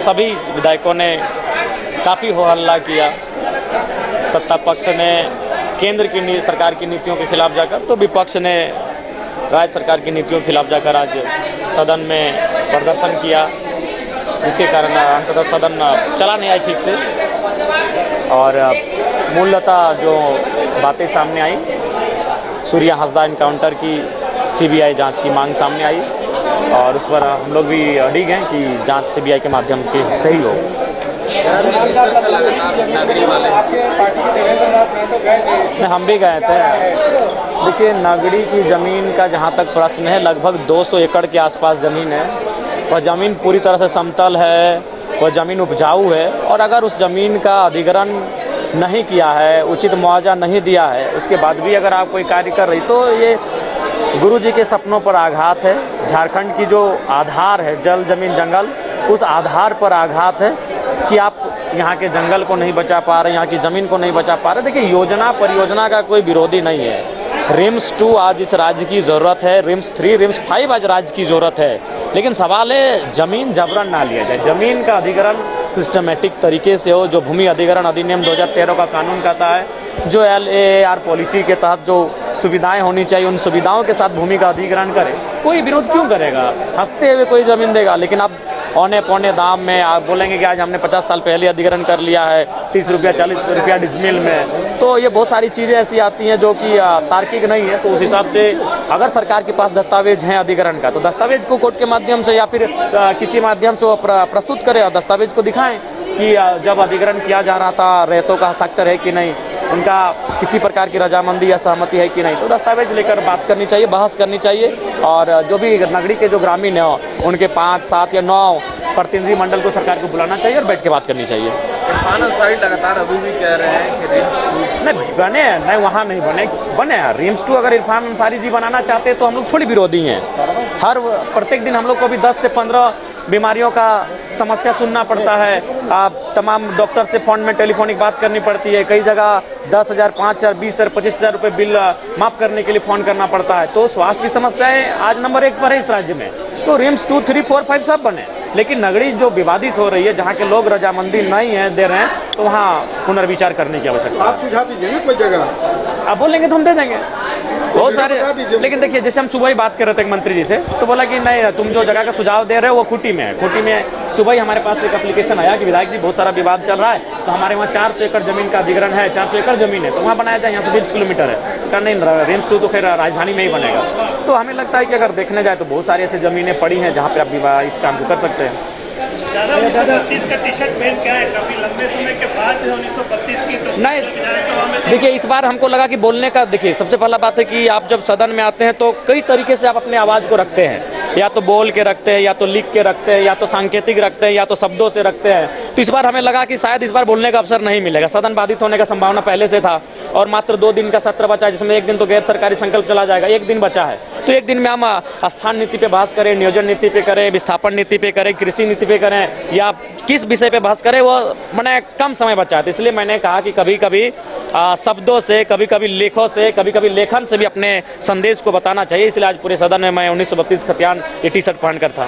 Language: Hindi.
सभी विधायकों ने काफ़ी हो हल्ला किया। सत्ता पक्ष ने केंद्र की सरकार की नीतियों के खिलाफ जाकर, तो विपक्ष ने राज्य सरकार की नीतियों के खिलाफ जाकर आज सदन में प्रदर्शन किया, जिसके कारण अंततः सदन चला नहीं आई ठीक से। और मूलतः जो बातें सामने आई, सूर्या हंसदा इनकाउंटर की सीबीआई जांच की मांग सामने आई और उस पर हम लोग भी अड़िग हैं कि जांच सीबीआई के माध्यम से ही हो। हम भी गए थे। देखिए, नगड़ी की ज़मीन का जहाँ तक प्रश्न है, लगभग 200 एकड़ के आसपास ज़मीन है। वह ज़मीन पूरी तरह से समतल है, वह ज़मीन उपजाऊ है, और अगर उस ज़मीन का अधिग्रहण नहीं किया है, उचित मुआवजा नहीं दिया है, उसके बाद भी अगर आप कोई कार्य कर रही, तो ये गुरुजी के सपनों पर आघात है। झारखंड की जो आधार है, जल, ज़मीन, जंगल, उस आधार पर आघात है कि आप यहाँ के जंगल को नहीं बचा पा रहे, यहाँ की ज़मीन को नहीं बचा पा रहे। देखिए, योजना परियोजना का कोई विरोधी नहीं है। रिम्स 2 आज इस राज्य की ज़रूरत है, रिम्स 3, रिम्स 5 आज राज्य की ज़रूरत है, लेकिन सवाल है ज़मीन जबरन ना लिया जाए। ज़मीन का अधिग्रहण सिस्टमेटिक तरीके से हो, जो भूमि अधिग्रहण अधिनियम 2013 का कानून कहता है, जो LAR पॉलिसी के तहत जो सुविधाएं होनी चाहिए, उन सुविधाओं के साथ भूमि का अधिग्रहण करे। कोई विरोध क्यों करेगा? हंसते हुए कोई ज़मीन देगा, लेकिन आप औने पौने दाम में आप बोलेंगे कि आज हमने 50 साल पहले अधिग्रहण कर लिया है 30 रुपया 40 रुपया डिसमिल में। तो ये बहुत सारी चीज़ें ऐसी आती हैं जो कि तार्किक नहीं है। तो उस हिसाब से अगर सरकार के पास दस्तावेज हैं अधिग्रहण का, तो दस्तावेज को कोर्ट के माध्यम से या फिर किसी माध्यम से वो प्रस्तुत करें और दस्तावेज को दिखाएं कि जब अधिग्रहण किया जा रहा था रेतों का हस्ताक्षर है कि नहीं, उनका किसी प्रकार की रजामंदी या सहमति है कि नहीं। तो दस्तावेज लेकर बात करनी चाहिए, बहस करनी चाहिए, और जो भी नगरी के जो ग्रामीण हैं उनके 5, 7 या 9 प्रतिनिधि मंडल को सरकार को बुलाना चाहिए और बैठ के बात करनी चाहिए। इरफान अंसारी लगातार अभी भी कह रहे हैं कि रिम्स 2 नहीं बने, नहीं वहाँ नहीं बने रिम्स 2 अगर इरफान अंसारी जी बनाना चाहते तो हम लोग थोड़ी विरोधी हैं। प्रत्येक दिन हम लोग को भी 10 से 15 बीमारियों का समस्या सुनना पड़ता है। तमाम डॉक्टर से फ़ोन में टेलीफोनिक बात करनी पड़ती है। कई जगह 10,000, 5,000, 20,000, 25,000 रुपये बिल माफ़ करने के लिए फ़ोन करना पड़ता है। तो स्वास्थ्य की समस्याएं आज नंबर 1 पर है इस राज्य में। तो रिम्स 2, 3, 4, 5 सब बने, लेकिन नगरी जो विवादित हो रही है, जहाँ के लोग रजामंदी नहीं है दे रहे हैं, तो वहाँ पुनर्विचार करने की आवश्यकता है। आप सुझाव दीजिए कोई जगह, आप बोलेंगे तो हम दे देंगे बहुत सारे। लेकिन देखिए, जैसे हम सुबह ही बात कर रहे थे एक मंत्री जी से, तो बोला कि नहीं, तुम जो जगह का सुझाव दे रहे हो वो खूंटी में है। खूंटी में सुबह ही हमारे पास एक एप्लीकेशन आया कि विधायक जी बहुत सारा विवाद चल रहा है, तो हमारे वहाँ 400 एकड़ जमीन का अधिग्रहण है, 400 एकड़ जमीन है, तो वहाँ बनाया जाए, यहाँ से 20 किलोमीटर है। का नहीं, रिम्स 2 तो खैर राजधानी में ही बनेगा। तो हमें लगता है कि अगर देखने जाए तो बहुत सारी ऐसी ज़मीनें पड़ी हैं जहाँ पर आप इस काम को कर सकते हैं। 1932 का टी-शर्ट मेन क्या है? काफी लंबे समय के बाद 1932 की नहीं, देखिए, इस बार हमको लगा कि बोलने का, देखिए सबसे पहला बात है कि आप जब सदन में आते हैं तो कई तरीके से आप अपने आवाज़ को रखते हैं, या तो बोल के रखते हैं, या तो लिख के रखते हैं, या तो सांकेतिक रखते हैं, या तो शब्दों से रखते हैं। तो इस बार हमें लगा कि शायद इस बार बोलने का अवसर नहीं मिलेगा। सदन बाधित होने का संभावना पहले से था, और मात्र 2 दिन का सत्र बचा है, जिसमें एक दिन तो गैर सरकारी संकल्प चला जाएगा, एक दिन बचा है। तो एक दिन में हम स्थान नीति पे बहस करें, नियोजन नीति पे करें, विस्थापन नीति पे करें, कृषि नीति पे करें, या किस विषय पे बहस करें, वो मैंने कम समय बचा है। तो इसलिए मैंने कहा कि कभी कभी शब्दों से, कभी कभी लेखों से, कभी कभी लेखन से भी अपने संदेश को बताना चाहिए। इसलिए आज पूरे सदन में मैं 1932 खतियान ये टी-शर्ट पहनकर था।